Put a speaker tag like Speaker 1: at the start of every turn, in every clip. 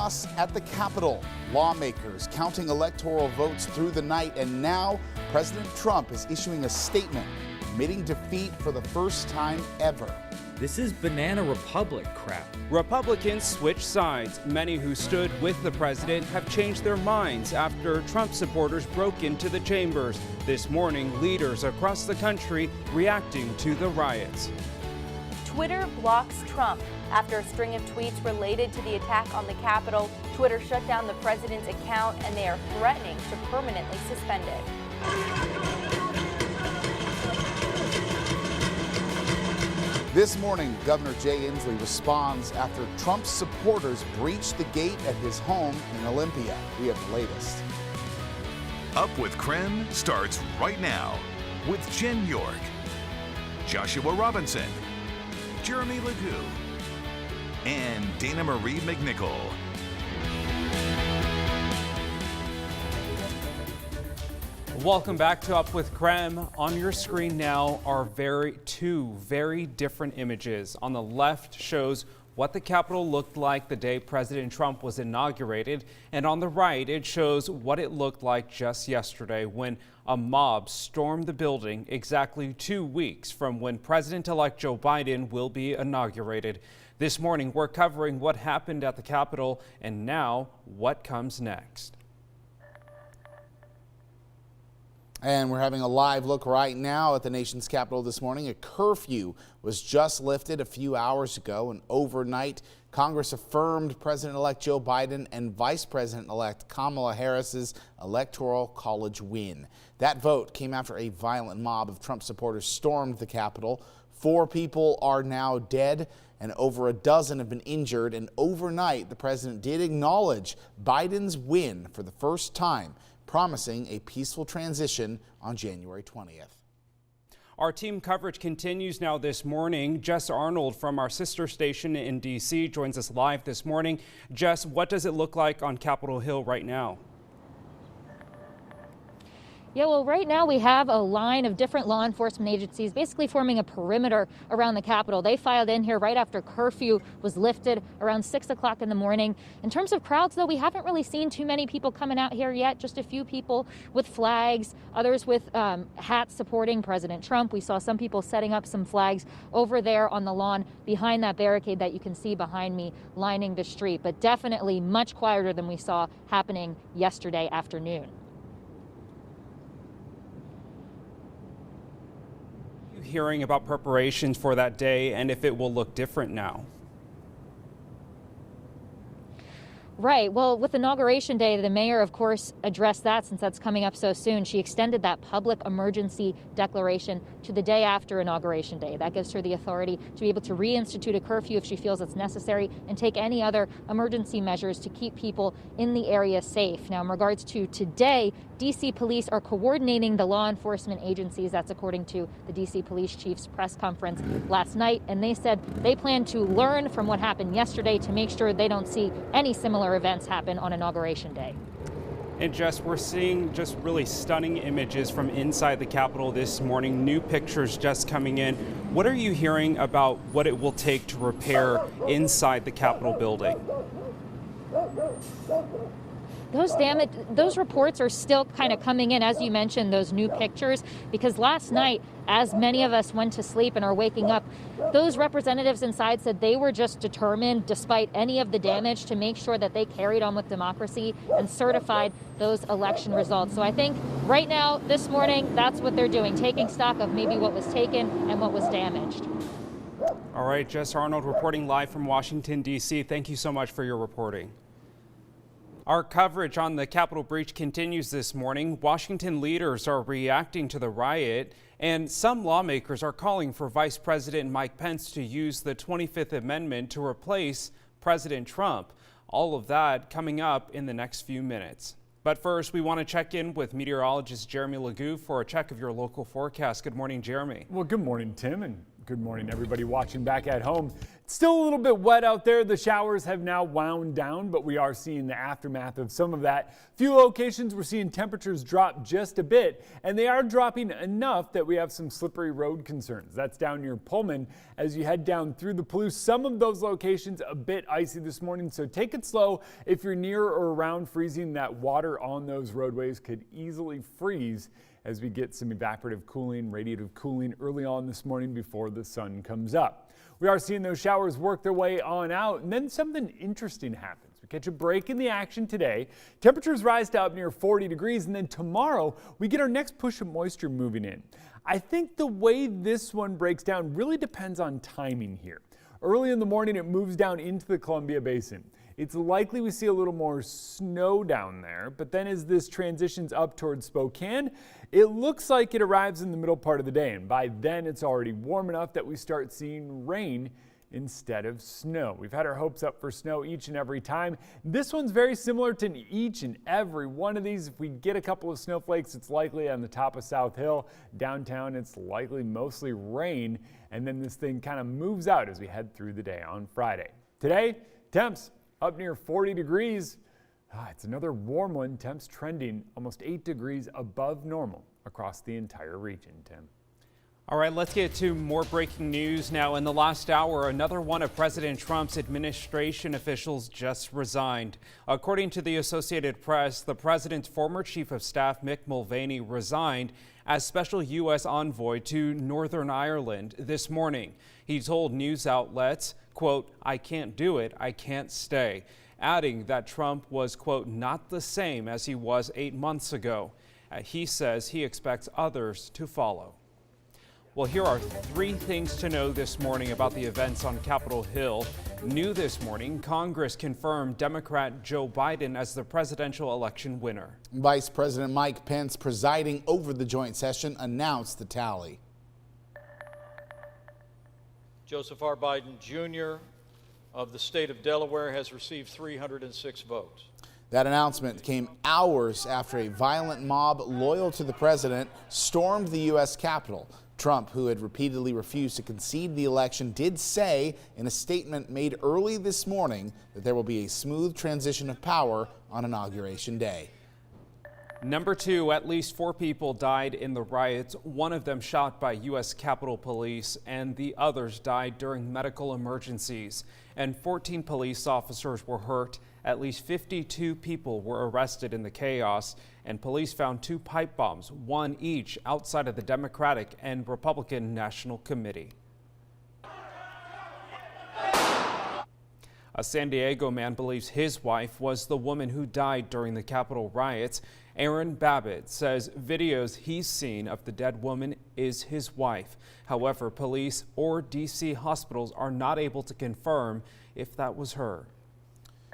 Speaker 1: chaos at the Capitol. Lawmakers counting electoral votes through the night, and now President Trump is issuing a statement admitting defeat for the first time ever.
Speaker 2: This is banana republic crap.
Speaker 3: Republicans switch sides. Many who stood with the president have changed their minds after Trump supporters broke into the chambers. This morning, leaders across the country reacting to the riots.
Speaker 4: Twitter blocks Trump. After a string of tweets related to the attack on the Capitol, Twitter shut down the president's account and they are threatening to permanently suspend it.
Speaker 1: This morning, Governor Jay Inslee responds after Trump's supporters breached the gate at his home in Olympia. We have the latest.
Speaker 5: Up with KREM starts right now with Jen York, Joshua Robinson, Jeremy Legoo, and Dana Marie McNichol.
Speaker 3: Welcome back to Up with KREM. On your screen now are two very different images. On the left shows what the Capitol looked like the day President Trump was inaugurated, and on the right it shows what it looked like just yesterday when a mob stormed the building exactly 2 weeks from when President-elect Joe Biden will be inaugurated. This morning we're covering what happened at the Capitol and now what comes next.
Speaker 1: And we're having a live look right now at the nation's capital this morning. A curfew was just lifted a few hours ago, and overnight, Congress affirmed President-elect Joe Biden and Vice President-elect Kamala Harris's Electoral College win. That vote came after a violent mob of Trump supporters stormed the Capitol. 4 people are now dead and over a dozen have been injured. And overnight, the president did acknowledge Biden's win for the first time, promising a peaceful transition on January 20th.
Speaker 3: Our team coverage continues now this morning. Jess Arnold from our sister station in D.C. joins us live this morning. Jess, what does it look like on Capitol Hill right now?
Speaker 6: Yeah, well, right now we have a line of different law enforcement agencies basically forming a perimeter around the Capitol. They filed in here right after curfew was lifted around 6 o'clock in the morning. In terms of crowds, though, we haven't really seen too many people coming out here yet. Just a few people with flags, others with hats supporting President Trump. We saw some people setting up some flags over there on the lawn behind that barricade that you can see behind me lining the street, but definitely much quieter than we saw happening yesterday afternoon.
Speaker 3: Hearing about preparations for that day and if it will look different now.
Speaker 6: Right. Well, with Inauguration Day, the mayor, of course, addressed that since that's coming up so soon. She extended that public emergency declaration to the day after Inauguration Day. That gives her the authority to be able to reinstitute a curfew if she feels it's necessary and take any other emergency measures to keep people in the area safe. Now, in regards to today, D.C. police are coordinating the law enforcement agencies. That's according to the D.C. police chief's press conference last night. And they said they plan to learn from what happened yesterday to make sure they don't see any similar events happen on Inauguration Day.
Speaker 3: And Jess, we're seeing just really stunning images from inside the Capitol this morning. New pictures just coming in. What are you hearing about what it will take to repair inside the Capitol building?
Speaker 6: Those reports are still kind of coming in, as you mentioned, those new pictures, because last night, as many of us went to sleep and are waking up, those representatives inside said they were just determined, despite any of the damage, to make sure that they carried on with democracy and certified those election results. So I think right now, this morning, that's what they're doing, taking stock of maybe what was taken and what was damaged.
Speaker 3: All right, Jess Arnold reporting live from Washington, D.C. Thank you so much for your reporting. Our coverage on the Capitol breach continues this morning. Washington leaders are reacting to the riot, and some lawmakers are calling for Vice President Mike Pence to use the 25th Amendment to replace President Trump. All of that coming up in the next few minutes. But first, we want to check in with meteorologist Jeremy Legoo for a check of your local forecast. Good morning, Jeremy.
Speaker 7: Well, good morning, Tim, and Good morning, everybody watching back at home. It's still a little bit wet out there. The showers have now wound down, but we are seeing the aftermath of some of that. Few locations we're seeing temperatures drop just a bit, and they are dropping enough that we have some slippery road concerns. That's down near Pullman as you head down through the Palouse. Some of those locations a bit icy this morning, so take it slow. If you're near or around freezing, that water on those roadways could easily freeze as we get some evaporative cooling, radiative cooling early on this morning before the sun comes up. We are seeing those showers work their way on out, and then something interesting happens. We catch a break in the action today. Temperatures rise to up near 40 degrees, and then tomorrow we get our next push of moisture moving in. I think the way this one breaks down really depends on timing here. Early in the morning, it moves down into the Columbia Basin. It's likely we see a little more snow down there, but then as this transitions up towards Spokane, it looks like it arrives in the middle part of the day, and by then it's already warm enough that we start seeing rain instead of snow. We've had our hopes up for snow each and every time. This one's very similar to each and every one of these. If we get a couple of snowflakes, it's likely on the top of South Hill. Downtown, it's likely mostly rain, and then this thing kind of moves out as we head through the day on Friday. Today, temps up near 40 degrees. It's another warm one. Temps trending almost 8 degrees above normal across the entire region, Tim.
Speaker 3: All right, let's get to more breaking news now. In the last hour, another one of President Trump's administration officials just resigned. According to the Associated Press, the president's former chief of staff, Mick Mulvaney, resigned as special U.S. envoy to Northern Ireland this morning. He told news outlets, quote, "I can't do it, I can't stay," adding that Trump was, quote, "not the same as he was 8 months ago." He says he expects others to follow. Well, here are 3 things to know this morning about the events on Capitol Hill. New this morning, Congress confirmed Democrat Joe Biden as the presidential election winner.
Speaker 1: Vice President Mike Pence, presiding over the joint session, announced the tally.
Speaker 8: Joseph R. Biden, Jr. of the state of Delaware has received 306 votes.
Speaker 1: That announcement came hours after a violent mob loyal to the president stormed the U.S. Capitol. Trump, who had repeatedly refused to concede the election, did say in a statement made early this morning that there will be a smooth transition of power on Inauguration Day.
Speaker 3: Number 2, at least 4 people died in the riots, one of them shot by U.S. Capitol Police, and the others died during medical emergencies. And 14 police officers were hurt. At least 52 people were arrested in the chaos, and police found 2 pipe bombs, one each outside of the Democratic and Republican National Committee. A San Diego man believes his wife was the woman who died during the Capitol riots. Aaron Babbitt says videos he's seen of the dead woman is his wife. However, police or D.C. hospitals are not able to confirm if that was her.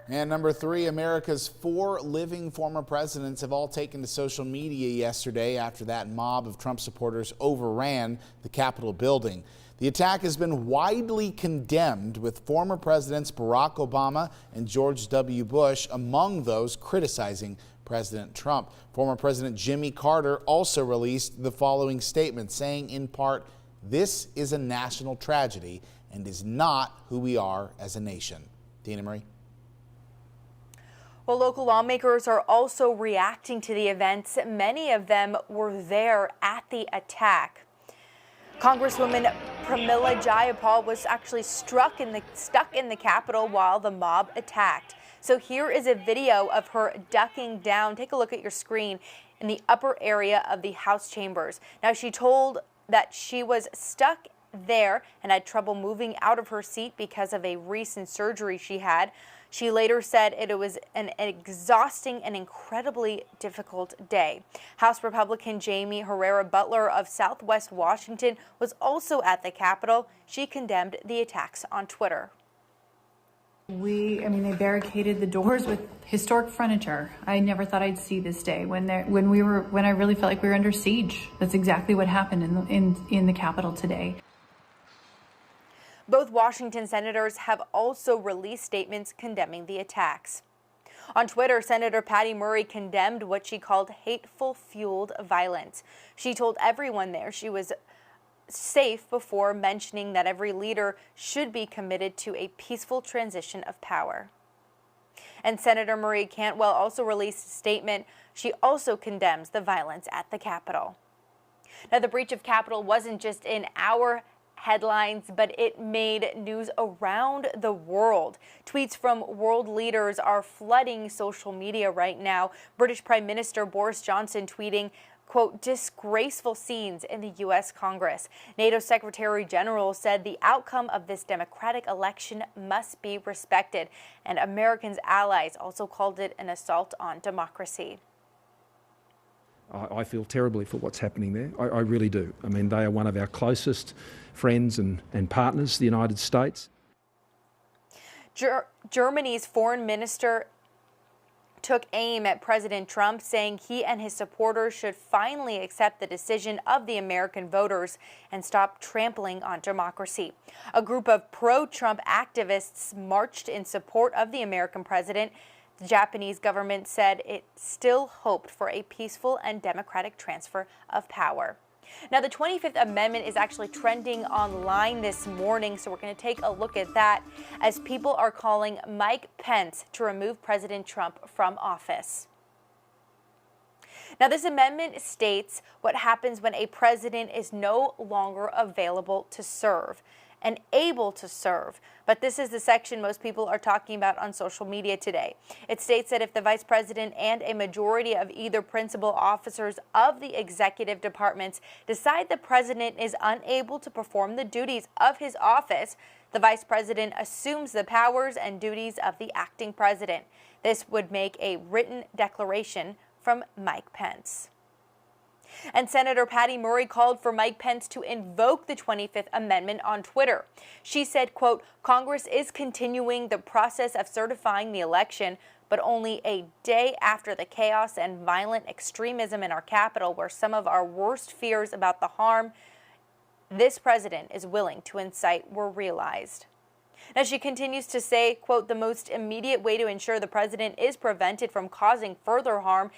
Speaker 1: And number 3, America's 4 living former presidents have all taken to social media yesterday after that mob of Trump supporters overran the Capitol building. The attack has been widely condemned, with former presidents Barack Obama and George W. Bush among those criticizing President Trump. Former President Jimmy Carter also released the following statement, saying in part, "This is a national tragedy and is not who we are as a nation." Dina Marie.
Speaker 4: Well, local lawmakers are also reacting to the events. Many of them were there at the attack. Congresswoman Pramila Jayapal was actually stuck in the Capitol while the mob attacked. So here is a video of her ducking down. Take a look at your screen in the upper area of the House chambers. Now, she told that she was stuck there and had trouble moving out of her seat because of a recent surgery she had. She later said it was an exhausting and incredibly difficult day. House Republican Jamie Herrera Butler of Southwest Washington was also at the Capitol. She condemned the attacks on Twitter.
Speaker 9: They barricaded the doors with historic furniture. I never thought I'd see this day when I really felt like we were under siege. That's exactly what happened in the Capitol today.
Speaker 4: Both Washington senators have also released statements condemning the attacks. On Twitter, Senator Patty Murray condemned what she called hateful fueled violence. She told everyone there she was safe before mentioning that every leader should be committed to a peaceful transition of power. And Senator Marie Cantwell also released a statement. She also condemns the violence at the Capitol. Now, the breach of Capitol wasn't just in our headlines, but it made news around the world. Tweets from world leaders are flooding social media right now. British Prime Minister Boris Johnson tweeting, quote, disgraceful scenes in the U.S. Congress. NATO Secretary General said the outcome of this democratic election must be respected. And Americans' allies also called it an assault on democracy.
Speaker 10: I feel terribly for what's happening there. I really do. I mean, they are one of our closest friends and partners, the United States.
Speaker 4: Germany's foreign minister took aim at President Trump, saying he and his supporters should finally accept the decision of the American voters and stop trampling on democracy. A group of pro-Trump activists marched in support of the American president. The Japanese government said it still hoped for a peaceful and democratic transfer of power. Now, the 25th Amendment is actually trending online this morning, so we're going to take a look at that as people are calling Mike Pence to remove President Trump from office. Now, this amendment states what happens when a president is no longer available to serve and able to serve. But this is the section most people are talking about on social media today. It states that if the vice president and a majority of either principal officers of the executive departments decide the president is unable to perform the duties of his office, the vice president assumes the powers and duties of the acting president. This would make a written declaration from Mike Pence. And Senator Patty Murray called for Mike Pence to invoke the 25th Amendment on Twitter. She said, quote, Congress is continuing the process of certifying the election, but only a day after the chaos and violent extremism in our capital, where some of our worst fears about the harm this president is willing to incite were realized. Now, she continues to say, quote, the most immediate way to ensure the president is prevented from causing further harm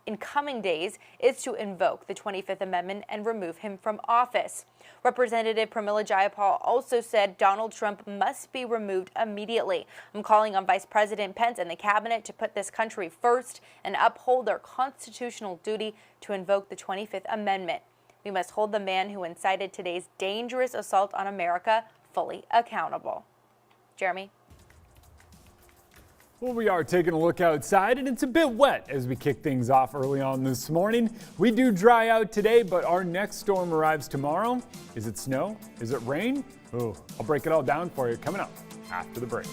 Speaker 4: in coming days is to invoke the 25th Amendment and remove him from office. Representative Pramila Jayapal also said Donald Trump must be removed immediately. I'm calling on Vice President Pence and the cabinet to put this country first and uphold their constitutional duty to invoke the 25th Amendment. We must hold the man who incited today's dangerous assault on America fully accountable. Jeremy?
Speaker 7: Well, we are taking a look outside, and it's a bit wet as we kick things off early on this morning. We do dry out today, but our next storm arrives tomorrow. Is it snow? Is it rain? Oh, I'll break it all down for you coming up after the break.